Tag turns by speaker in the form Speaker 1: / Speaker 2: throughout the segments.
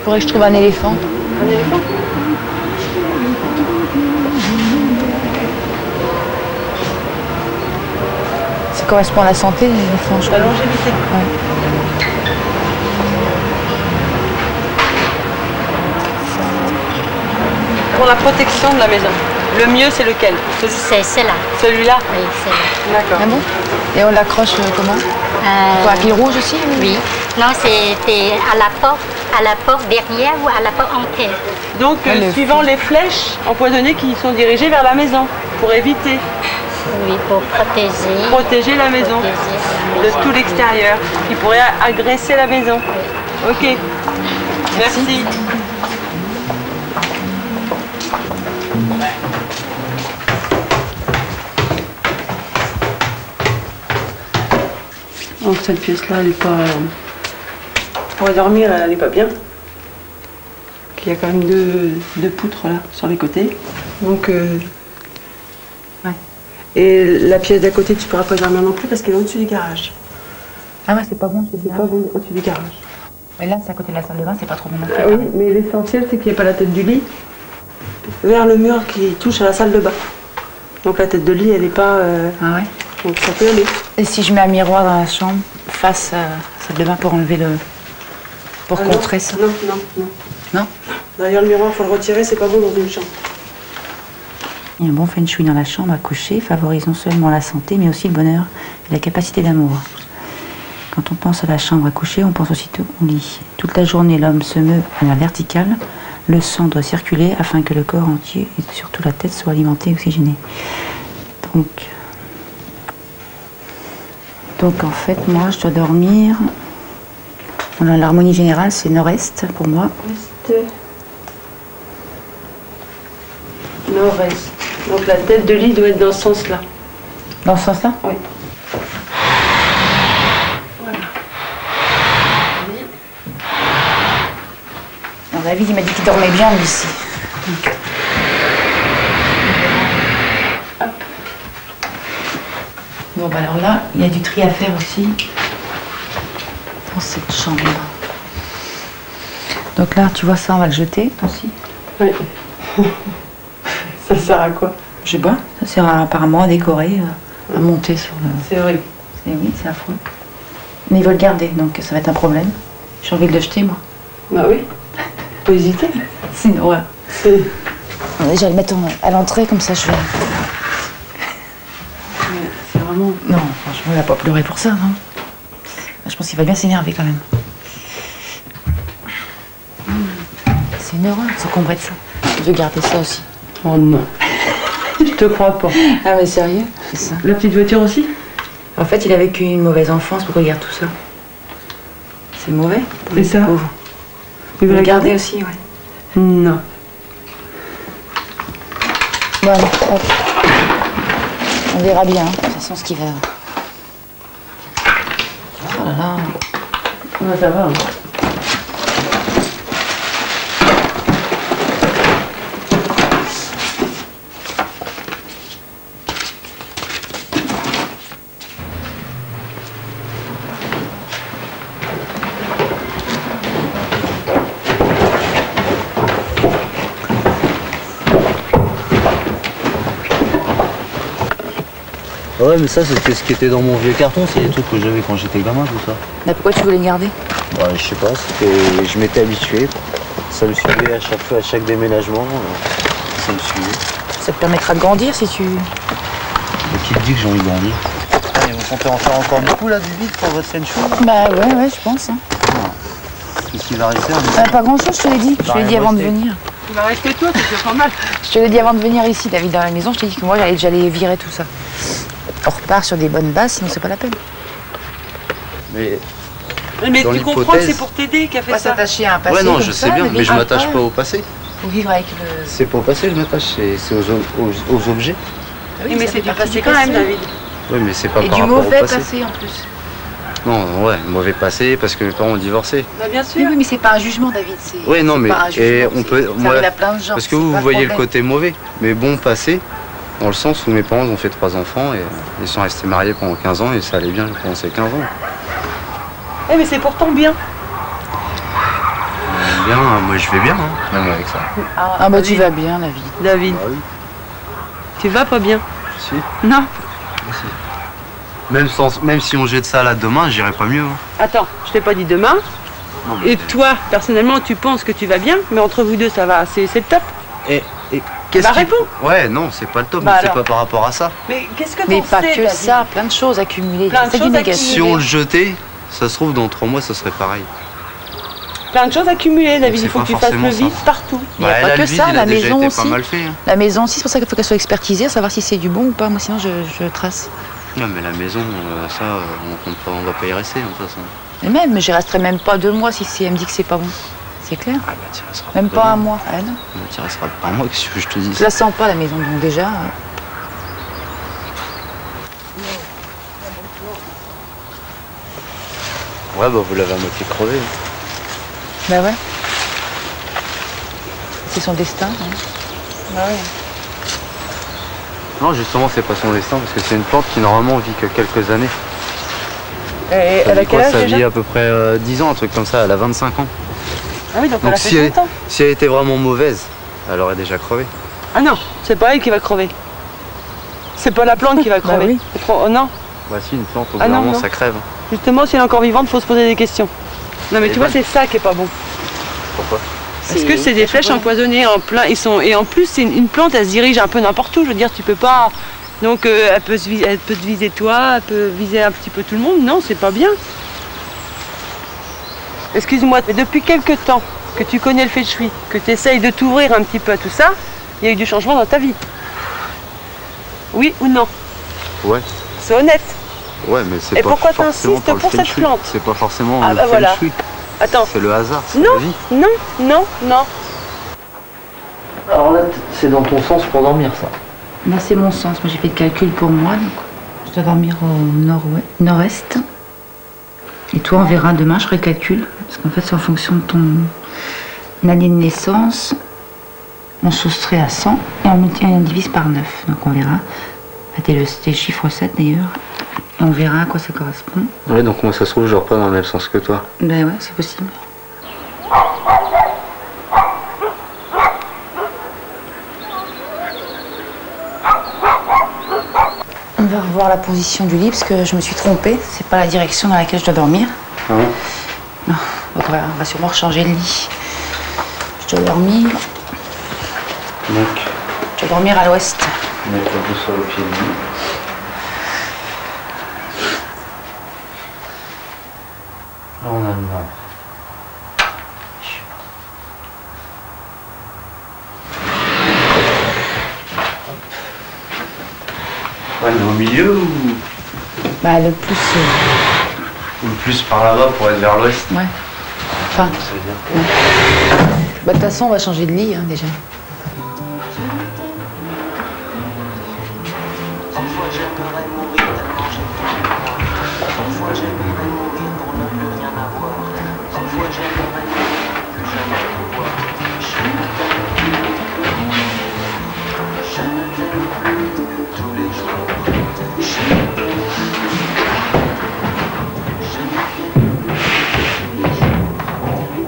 Speaker 1: Faudrait que je trouve un éléphant.
Speaker 2: Un éléphant?
Speaker 1: Ça correspond à la santé, l'éléphant, je
Speaker 2: La
Speaker 1: crois.
Speaker 2: longévité.
Speaker 1: Ouais.
Speaker 2: Pour la protection de la maison, le mieux c'est lequel?
Speaker 3: C'est celle-là.
Speaker 2: Celui-là?
Speaker 3: Oui, celle-là.
Speaker 2: D'accord.
Speaker 1: Ah bon? Et on l'accroche comment? Pour un fil rouge aussi?
Speaker 3: Oui. Non, c'était à la porte derrière ou à la porte entière.
Speaker 2: Donc, suivant les flèches empoisonnées qui sont dirigées vers la maison, pour éviter.
Speaker 3: Oui, pour
Speaker 2: Protéger la maison de tout l'extérieur, qui pourrait agresser la maison. Ok. Merci. Donc cette pièce-là, elle n'est pas... Pour dormir, elle n'est pas bien. Il y a quand même deux poutres là, sur les côtés. Donc... Ouais. Et la pièce d'à côté, tu ne pourras pas dormir non plus parce qu'elle est au-dessus du garage.
Speaker 1: Ah ouais, c'est pas bon,
Speaker 2: C'est pas bon, au-dessus du garage.
Speaker 1: Mais là, c'est à côté de la salle de bain, c'est pas trop bon.
Speaker 2: Ah oui, mais l'essentiel, c'est qu'il n'y ait pas la tête du lit vers le mur qui touche à la salle de bain. Donc la tête de lit, elle n'est pas...
Speaker 1: Ah ouais?
Speaker 2: Donc ça peut aller.
Speaker 1: Et si je mets un miroir dans la chambre, face à la salle de bain pour enlever le... pour contrer ça?
Speaker 2: Non, non, non.
Speaker 1: Non?
Speaker 2: D'ailleurs, le miroir, il faut le retirer, c'est pas bon dans une chambre.
Speaker 1: Il y a un bon feng shui dans la chambre à coucher favorise non seulement la santé, mais aussi le bonheur et la capacité d'amour. Quand on pense à la chambre à coucher, on pense aussitôt au lit. Toute la journée, l'homme se meut à la verticale. Le sang doit circuler afin que le corps entier et surtout la tête soit alimenté et oxygéné. Donc en fait, moi, je dois dormir... L'harmonie générale, c'est nord-est pour moi.
Speaker 2: Est, nord-est. Donc la tête de lit doit être dans ce sens-là.
Speaker 1: Dans ce sens-là?
Speaker 2: Oui. Voilà.
Speaker 1: Alors, David, il m'a dit qu'il dormait bien, lui, ici.
Speaker 2: Hop.
Speaker 1: Bon, bah alors là, il y a du tri à faire aussi. Dans cette chambre. Donc là, tu vois ça, on va le jeter aussi.
Speaker 2: Oui. Ça sert à quoi?
Speaker 1: Je sais pas. Ça sert apparemment à décorer, à monter sur le...
Speaker 2: C'est horrible.
Speaker 1: Oui, c'est affreux. Mais ils veulent le garder, donc ça va être un problème. J'ai envie de le jeter, moi.
Speaker 2: Bah oui. Faut hésiter.
Speaker 1: C'est une horreur.
Speaker 2: C'est...
Speaker 1: Déjà, le mettre à l'entrée, comme ça, je vais...
Speaker 2: C'est vraiment...
Speaker 1: Non, franchement, il va pas pleurer pour ça, non? Je pense qu'il va bien s'énerver, quand même. C'est une horreur, s'encombrer de ça. Je veux garder ça aussi.
Speaker 2: Oh non. Je te crois pas.
Speaker 1: Ah mais sérieux? C'est ça.
Speaker 2: La petite voiture aussi?
Speaker 1: En fait, il a vécu une mauvaise enfance, pourquoi il garde tout ça? C'est mauvais pour les pauvres.
Speaker 2: Il veut
Speaker 1: le
Speaker 2: la
Speaker 1: garder
Speaker 2: garder
Speaker 1: aussi, ouais.
Speaker 2: Non.
Speaker 1: Bon, allez, hop. On verra bien, de toute façon, ce qu'il va... Oh là là.
Speaker 2: Ouais, ça va. Hein.
Speaker 4: Ouais, mais ça, c'était ce qui était dans mon vieux carton, c'est des trucs que j'avais quand j'étais gamin, tout ça.
Speaker 1: Mais pourquoi tu voulais le garder?
Speaker 4: Ouais, je sais pas, je m'étais habitué. Ça me suivait à chaque fois, à chaque déménagement, ça me suivait.
Speaker 1: Ça te permettra de grandir si tu...
Speaker 4: Et qui te dit que j'ai envie de grandir? Ils vont compter en faire encore beaucoup là, du vide pour votre feng shui?
Speaker 1: Bah ouais, je pense. Hein.
Speaker 4: Qu'est-ce qui va rester?
Speaker 1: Pas grand-chose, je te l'ai dit. Je te l'ai dit avant de venir.
Speaker 2: Il va rester toi, c'est déjà pas mal.
Speaker 1: Je te l'ai dit avant de venir ici, David, dans la maison. Je t'ai dit que moi, j'allais virer tout ça. On repart sur des bonnes bases, sinon c'est pas la peine.
Speaker 4: Mais
Speaker 2: tu comprends que c'est pour t'aider qu'a fait
Speaker 1: Pas
Speaker 2: ça.
Speaker 1: s'attacher à un passé.
Speaker 4: ouais, non,
Speaker 1: comme
Speaker 4: je
Speaker 1: ça,
Speaker 4: sais bien, mais je m'attache
Speaker 1: après,
Speaker 4: pas au passé.
Speaker 1: Faut vivre avec le...
Speaker 4: C'est pas au passé que je m'attache, c'est aux objets.
Speaker 2: Oui, mais c'est du passé quand même, David.
Speaker 4: Oui, mais c'est pas
Speaker 1: Et
Speaker 4: par
Speaker 1: du
Speaker 4: rapport au
Speaker 1: mauvais
Speaker 4: passé.
Speaker 1: passé en plus.
Speaker 4: Non, ouais, mauvais passé parce que mes parents ont divorcé.
Speaker 2: Bah, bien sûr.
Speaker 1: Oui, mais c'est pas un jugement, David.
Speaker 4: Oui, non, mais
Speaker 1: pas un jugement,
Speaker 4: et on peut,
Speaker 1: ça arrive à plein de gens.
Speaker 4: parce que
Speaker 1: c'est
Speaker 4: vous
Speaker 1: pas
Speaker 4: voyez le
Speaker 1: problème.
Speaker 4: côté mauvais, mais bon passé, dans le sens où mes parents ont fait 3 enfants et ils sont restés mariés pendant 15 ans et ça allait bien pendant ces 15 ans.
Speaker 2: Eh, mais c'est pour ton bien.
Speaker 4: bien, moi je vais bien, hein, même avec ça.
Speaker 1: Ah bah tu vas bien, David.
Speaker 2: David,
Speaker 4: Ah oui.
Speaker 2: tu vas pas bien?
Speaker 4: Si.
Speaker 2: Non.
Speaker 4: Même si on jette ça là demain, j'irai pas mieux. Hein.
Speaker 2: Attends, je t'ai pas dit demain.
Speaker 4: Non, mais...
Speaker 2: Et toi, personnellement, tu penses que tu vas bien, mais entre vous deux, ça va, c'est le top.
Speaker 4: Et qu'est-ce
Speaker 2: Bah
Speaker 4: qui...
Speaker 2: réponds.
Speaker 4: Ouais, non, c'est pas le top,
Speaker 2: Bah
Speaker 4: mais c'est
Speaker 2: alors.
Speaker 4: pas par rapport à ça.
Speaker 2: Mais qu'est-ce que
Speaker 1: Mais
Speaker 2: t'en
Speaker 1: pas
Speaker 2: sais,
Speaker 1: que
Speaker 2: David?
Speaker 1: ça, plein de choses accumulées.
Speaker 2: Plein de
Speaker 1: C'est du
Speaker 2: choses
Speaker 1: négatif.
Speaker 4: Si on le jetait, ça se trouve dans 3 mois, ça serait pareil.
Speaker 2: Plein de choses accumulées, David.
Speaker 4: c'est
Speaker 2: Il faut
Speaker 4: pas
Speaker 2: que tu fasses le
Speaker 4: forcément
Speaker 2: vide
Speaker 4: ça.
Speaker 2: partout.
Speaker 1: Il y a pas
Speaker 4: là,
Speaker 1: que
Speaker 4: le vide,
Speaker 1: ça,
Speaker 4: il
Speaker 1: la
Speaker 4: a déjà
Speaker 1: maison
Speaker 4: été
Speaker 1: aussi.
Speaker 4: pas mal fait. Hein.
Speaker 1: La maison aussi, c'est pour ça qu'il faut qu'elle soit expertisée, savoir si c'est du bon ou pas. Moi, sinon, je trace.
Speaker 4: Non, mais la maison, ça, on va pas y rester, de toute façon.
Speaker 1: Et même, j'y resterai même pas 2 mois si elle me dit que c'est pas bon. C'est clair.
Speaker 4: Ah bah, tu resteras
Speaker 1: Même
Speaker 4: pas
Speaker 1: pas un
Speaker 4: un
Speaker 1: mois. Ah non.
Speaker 4: Tu resteras pas un mois, qu'est-ce que je te dis?
Speaker 1: Je la sens pas, la maison, donc déjà.
Speaker 4: Ouais, bah vous l'avez à moitié crevé.
Speaker 1: Bah ouais. C'est son destin. Hein. Bah ouais.
Speaker 4: Non, justement, c'est pas son destin, parce que c'est une plante qui normalement vit que quelques années.
Speaker 2: Et elle a quel âge
Speaker 4: Ça
Speaker 2: déjà?
Speaker 4: vit à peu près 10 ans, un truc comme ça, elle a 25 ans.
Speaker 2: Ah oui, donc elle a
Speaker 4: Donc
Speaker 2: fait longtemps.
Speaker 4: si elle était vraiment mauvaise, elle aurait déjà crevé.
Speaker 2: Ah non, c'est pas elle qui va crever. C'est pas la plante qui va crever.
Speaker 1: oui.
Speaker 2: Oh non,
Speaker 4: Voici une plante, au bout
Speaker 2: Ah
Speaker 4: d'un
Speaker 2: non,
Speaker 4: moment,
Speaker 2: non.
Speaker 4: ça crève.
Speaker 2: justement, si elle est encore vivante, faut se poser des questions. Non mais
Speaker 4: Et
Speaker 2: tu vois,
Speaker 4: bonne.
Speaker 2: c'est ça qui est pas bon.
Speaker 4: Pourquoi?
Speaker 2: Parce que c'est des flèches empoisonnées en plein. Et en plus, c'est une plante, elle se dirige un peu n'importe où. Je veux dire, tu peux pas. Donc elle peut te viser toi, elle peut viser un petit peu tout le monde. Non, c'est pas bien. Excuse-moi, mais depuis quelque temps que tu connais le feng shui, que tu essayes de t'ouvrir un petit peu à tout ça, il y a eu du changement dans ta vie. Oui ou non?
Speaker 4: Ouais.
Speaker 2: C'est honnête.
Speaker 4: Ouais, mais c'est
Speaker 2: Et
Speaker 4: pas
Speaker 2: pourquoi
Speaker 4: forcément
Speaker 2: t'insistes
Speaker 4: par le
Speaker 2: pour
Speaker 4: feng
Speaker 2: cette
Speaker 4: shui.
Speaker 2: plante?
Speaker 4: C'est pas forcément
Speaker 2: Ah
Speaker 4: le
Speaker 2: bah
Speaker 4: feng
Speaker 2: voilà.
Speaker 4: shui.
Speaker 2: Attends.
Speaker 4: C'est le hasard, c'est
Speaker 2: Non,
Speaker 4: la vie.
Speaker 2: non, non, non.
Speaker 4: Alors là, c'est dans ton sens pour dormir, ça.
Speaker 1: Là, c'est mon sens. Moi, j'ai fait le calcul pour moi. Donc, je dois dormir au nord-est. Et toi, on verra demain, je ferai le calcul. Parce qu'en fait, c'est en fonction de ton année de naissance. On soustrait à 100 et on divise par 9. Donc, on verra. C'était le chiffre 7 d'ailleurs. Et on verra à quoi ça correspond.
Speaker 4: Ouais, donc moi, ça se trouve, je dors pas dans le même sens que toi.
Speaker 1: Ben ouais, c'est possible. On va revoir la position du lit parce que je me suis trompée. C'est pas la direction dans laquelle je dois dormir.
Speaker 4: Ah bon?
Speaker 1: Non, donc on va sûrement changer le lit. Je dois dormir.
Speaker 4: Donc,
Speaker 1: Je dois dormir à l'ouest.
Speaker 4: mettre la boussole au pied du lit. Là, on a le nord. Ouais, mais au milieu ou
Speaker 1: Bah le plus.
Speaker 4: le plus par là-bas pour être vers l'ouest?
Speaker 1: Ouais. Enfin,
Speaker 4: Ça veut dire
Speaker 1: bah de toute façon on va changer de lit hein, déjà.
Speaker 5: Parfois j'aimerais mourir tellement j'ai plus de moi. Parfois j'aimerais mourir pour ne plus rien avoir. Parfois j'aimerais mourir pour plus jamais te voir. Je ne t'aime plus. Je ne t'aime plus tous les jours. Je ne t'aime plus. Je ne t'aime plus tous les jours.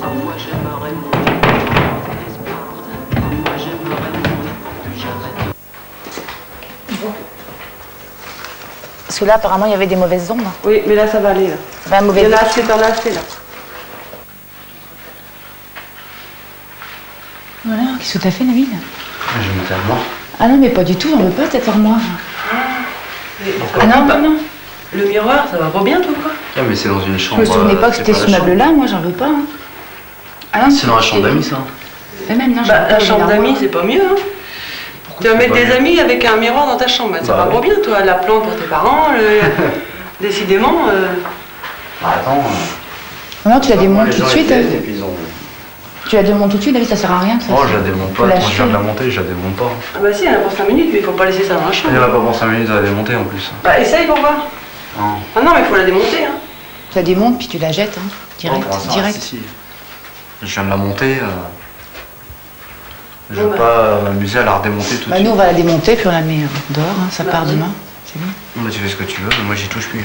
Speaker 5: Parfois j'aimerais mourir pour avoir l'espoir. Parfois j'aimerais mourir pour plus jamais te
Speaker 1: Parce que là apparemment il y avait des mauvaises ondes.
Speaker 2: Oui, mais là, ça va aller. Là.
Speaker 1: Il y avait un
Speaker 2: Il
Speaker 1: mauvais
Speaker 2: y en a
Speaker 1: vent.
Speaker 2: assez, t'en as assez là.
Speaker 1: Voilà, qu'est-ce que t'as fait Nabil?
Speaker 4: je me tellement.
Speaker 1: Ah non mais pas du tout, on veut pas cette armoire. Ah non, non, non.
Speaker 2: Le miroir, ça va pas bien, toi, quoi?
Speaker 4: Ah, mais c'est dans une
Speaker 1: Je
Speaker 4: chambre.
Speaker 1: me souvenais pas que
Speaker 4: c'est
Speaker 1: c'était ce
Speaker 4: la chambre.
Speaker 1: meuble-là, moi j'en veux pas. Hein. Ah non,
Speaker 4: C'est dans la chambre d'amis, ça.
Speaker 1: Mais même non,
Speaker 2: Bah, la chambre d'amis, c'est pas mieux, hein? Tu vas
Speaker 4: c'est
Speaker 2: mettre
Speaker 4: pas
Speaker 2: des
Speaker 4: mieux?
Speaker 2: amis avec un miroir dans ta chambre, ça
Speaker 4: Bah
Speaker 2: va
Speaker 4: oui.
Speaker 2: pas bien, toi. La plante pour tes parents, décidément.
Speaker 4: Bah, attends.
Speaker 1: Non, tu la
Speaker 4: les
Speaker 1: démontes tout
Speaker 4: gens,
Speaker 1: de
Speaker 4: ils
Speaker 1: suite.
Speaker 4: viennent et puis ils ont...
Speaker 1: Tu la démontes tout de suite, David, ça sert à rien. de toute
Speaker 4: Oh,
Speaker 1: façon.
Speaker 4: je la démonte
Speaker 1: Faut
Speaker 4: pas. Quand
Speaker 1: l'acheter.
Speaker 4: je viens de la monter, je la démonte pas.
Speaker 2: Ah bah si, elle a pour 5 minutes, mais il faut pas laisser ça dans la
Speaker 4: Il
Speaker 2: chambre.
Speaker 4: n'y en a pas pour 5 minutes à la démonter en plus.
Speaker 2: Bah essaye pour voir.
Speaker 4: Non.
Speaker 2: Ah non, mais il faut la démonter, hein.
Speaker 1: Tu la démontes puis tu la jettes, hein. Direct,
Speaker 4: Pour l'instant,
Speaker 1: direct.
Speaker 4: si, si. Je viens de la monter. Je
Speaker 2: Bon,
Speaker 4: vais
Speaker 2: bah.
Speaker 4: pas m'amuser à la redémonter tout de
Speaker 1: Bah
Speaker 4: suite.
Speaker 1: nous on va la démonter puis on la met dehors, hein. Ça
Speaker 2: Bah,
Speaker 1: part
Speaker 2: oui.
Speaker 1: demain. C'est bon.
Speaker 4: Non, mais tu fais ce que tu veux, mais moi j'y touche plus.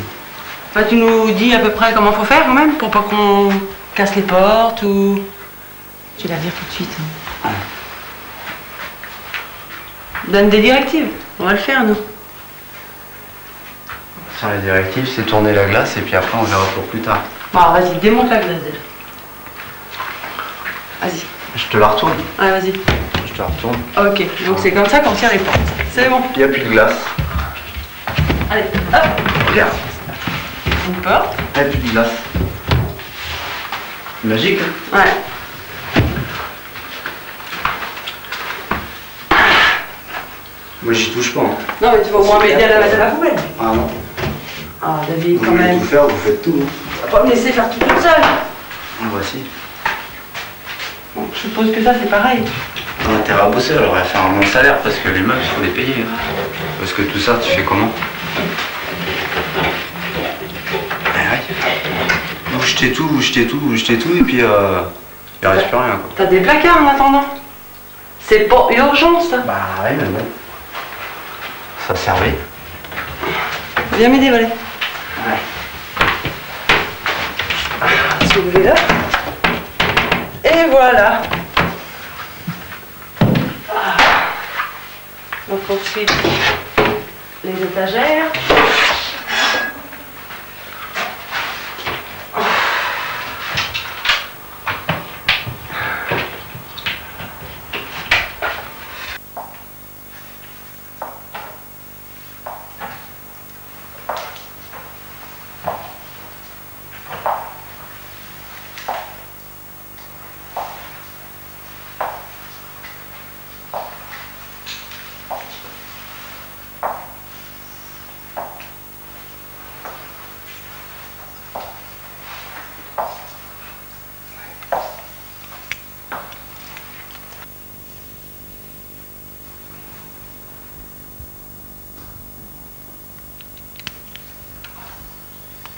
Speaker 2: Bah tu nous dis à peu près comment faut faire quand même, pour pas qu'on casse les portes ou...
Speaker 1: Tu la vires tout de suite. Hein.
Speaker 2: Donne des directives. On va le faire, nous.
Speaker 6: Tiens, les directives, c'est tourner la glace et puis après on verra pour plus tard.
Speaker 2: Bon, alors, vas-y, démonte la glace déjà. Vas-y.
Speaker 6: Je te la retourne.
Speaker 2: Allez, vas-y.
Speaker 6: Je te la retourne.
Speaker 2: Ok, donc c'est comme ça qu'on tire les portes. C'est bon.
Speaker 6: Il n'y a plus de glace.
Speaker 2: Allez, hop.
Speaker 6: Regarde.
Speaker 2: Une porte.
Speaker 6: Il n'y a plus de glace. Magique, hein?
Speaker 2: Ouais.
Speaker 6: Moi j'y touche pas. Hein.
Speaker 2: Non, mais tu vas au moins m'aider à la mettre à la poubelle.
Speaker 6: Ah non.
Speaker 2: Ah, David,
Speaker 6: Vous
Speaker 2: quand
Speaker 6: voulez
Speaker 2: même.
Speaker 6: tout faire, vous faites tout. Hein.
Speaker 2: Tu vas pas me laisser faire tout toute seule.
Speaker 6: Voici.
Speaker 2: Bon, je suppose que ça, c'est pareil.
Speaker 6: On a intérêt à bosser, alors à faire un bon salaire parce que les meubles, il faut les payer. Hein. Parce que tout ça, tu fais comment? Vous jetez tout, et puis il reste plus rien, quoi.
Speaker 2: T'as des placards en attendant. C'est pas urgent, ça.
Speaker 6: Bah ouais, mais bon. Ça servait.
Speaker 2: Viens m'aider, Valet.
Speaker 6: Ouais.
Speaker 2: Soulevez-la. Et voilà. Donc ensuite, les étagères.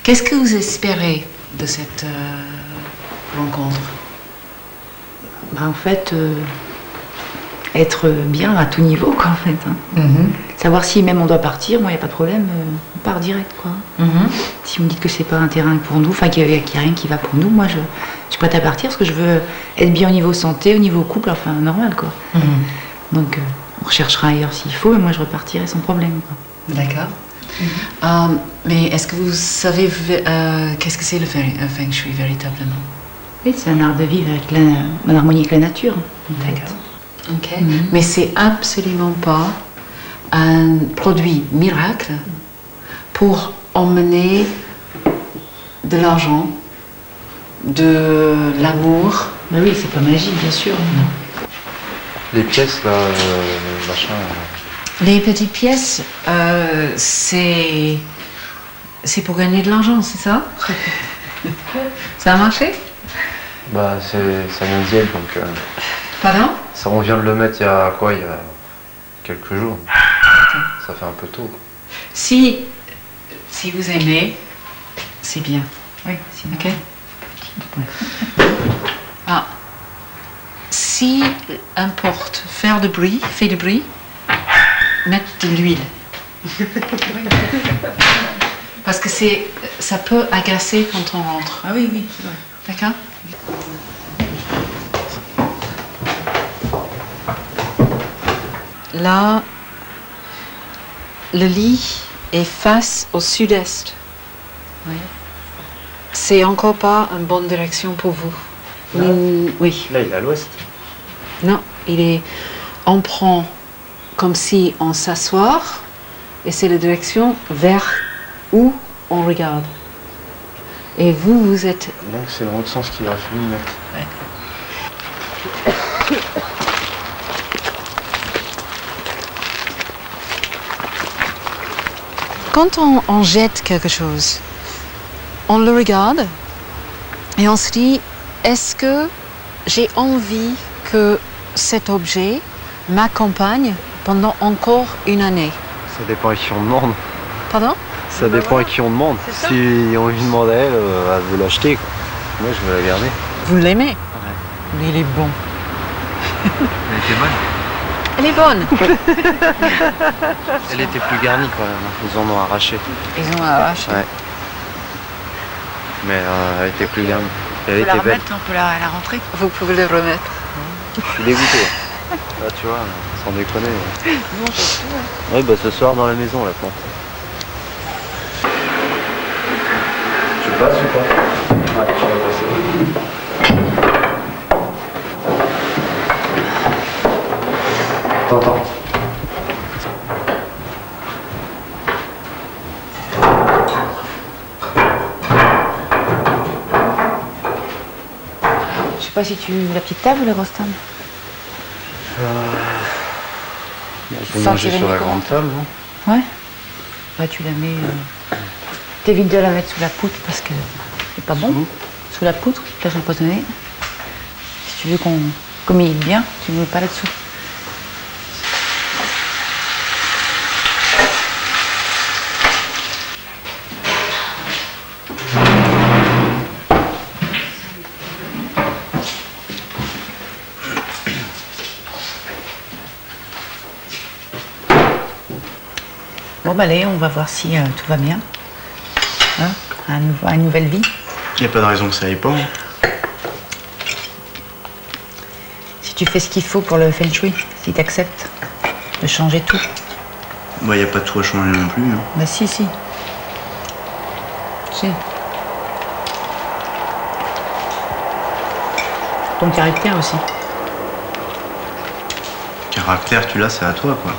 Speaker 7: Qu'est-ce que vous espérez de cette rencontre?
Speaker 1: Bah, en fait, être bien à tout niveau, quoi, en fait. Hein. Savoir si même on doit partir, moi, il n'y a pas de problème, on part direct, quoi. Si vous me dites que c'est pas un terrain pour nous, enfin, qu'il n'y a rien qui va pour nous, moi, je suis prête à partir parce que je veux être bien au niveau santé, au niveau couple, enfin, normal, quoi. Donc, on recherchera ailleurs s'il faut, et moi, je repartirai sans problème, quoi.
Speaker 7: D'accord. Mais est-ce que vous savez qu'est-ce que c'est le Feng Shui véritablement?
Speaker 1: Oui, c'est un art de vivre avec en harmonie avec la nature.
Speaker 7: D'accord. Ok. Mais c'est absolument pas un produit miracle pour emmener de l'argent, de l'amour.
Speaker 1: Bah oui, c'est pas magique, bien sûr.
Speaker 6: Les pièces, là, machin...
Speaker 7: Les petites pièces, c'est pour gagner de l'argent, c'est ça? Ça a marché?
Speaker 6: Bah, ça vient d'hier, donc...
Speaker 7: Pardon?
Speaker 6: Ça, on vient de le mettre il y a quoi? Il y a quelques jours. Ça fait un peu tôt.
Speaker 7: Si vous aimez, c'est bien.
Speaker 1: Oui, c'est
Speaker 7: ok. Ah. Si importe faire de bruit, fait du bruit, mettre de l'huile. Parce que ça peut agacer quand on rentre.
Speaker 1: Ah oui, oui, c'est vrai.
Speaker 7: D'accord? Là, le lit est face au sud-est. Oui. C'est encore pas une bonne direction pour vous. Oui.
Speaker 6: Là, il est à l'ouest.
Speaker 7: Non, on prend comme si on s'assoit et c'est la direction vers où on regarde. Et vous êtes...
Speaker 6: Donc c'est dans l'autre sens qu'il aurait fallu mettre.
Speaker 7: Ouais. Quand on jette quelque chose, on le regarde et on se dit, est-ce que j'ai envie que cet objet m'accompagne pendant encore une année?
Speaker 6: Ça dépend à qui on demande.
Speaker 7: Pardon?
Speaker 6: Ça dépend à qui on demande. Si on lui demande à elle, elle veut l'acheter. Moi, je veux la garder.
Speaker 7: Vous l'aimez?
Speaker 6: Ouais.
Speaker 7: Mais il est bon.
Speaker 6: Elle était bonne.
Speaker 7: Elle est bonne.
Speaker 6: Elle était plus garnie quand même. Ils en ont arraché.
Speaker 7: Ils ont arraché.
Speaker 6: Ouais. Mais elle était plus garnie. Elle était belle.
Speaker 1: On peut la rentrer.
Speaker 7: Vous pouvez le remettre.
Speaker 6: Je suis dégoûté. Là, tu vois, sans déconner.
Speaker 1: Non, c'est tout.
Speaker 6: Oui, bah ce soir dans la maison, la plante. Tu passes ou pas? Ouais, tu vas passer. T'entends?
Speaker 1: Je sais pas si tu veux la petite table ou la grosse table.
Speaker 6: On peut manger sur la grande table, non?
Speaker 1: Ouais. Bah tu la mets. T'évites de la mettre sous la poutre parce que c'est pas bon. Sous la poutre, tu l'as empoisonnée. Si tu veux qu'on milite bien, tu ne mets pas là-dessous. Bon bah allez, on va voir si tout va bien. Hein, une nouvelle vie.
Speaker 8: Il n'y a pas de raison que ça aille pas. Hein.
Speaker 1: Si tu fais ce qu'il faut pour le feng shui, si tu acceptes de changer tout.
Speaker 8: Bah, il n'y a pas de tout à changer non plus. Hein.
Speaker 1: Bah si. Si. Ton caractère aussi.
Speaker 8: Caractère, tu l'as, c'est à toi, quoi.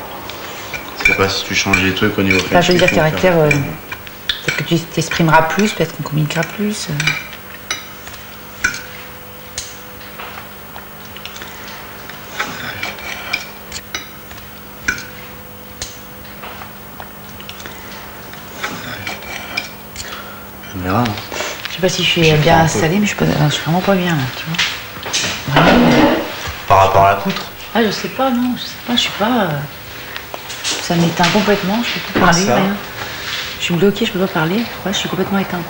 Speaker 8: C'est pas si tu changes les trucs au niveau
Speaker 1: Enfin, je veux dire caractère, peut-être que tu t'exprimeras plus, peut-être qu'on communiquera plus.
Speaker 8: On verra.
Speaker 1: Je sais pas si je suis bien installée, mais je suis vraiment pas bien là, tu vois. Vraiment.
Speaker 8: Par rapport à la poutre?
Speaker 1: Ah, je sais pas, non, je sais pas, je suis pas. Ça m'éteint complètement, je peux plus parler, rien. Je suis bloquée, je peux pas parler, ouais, je suis complètement éteinte.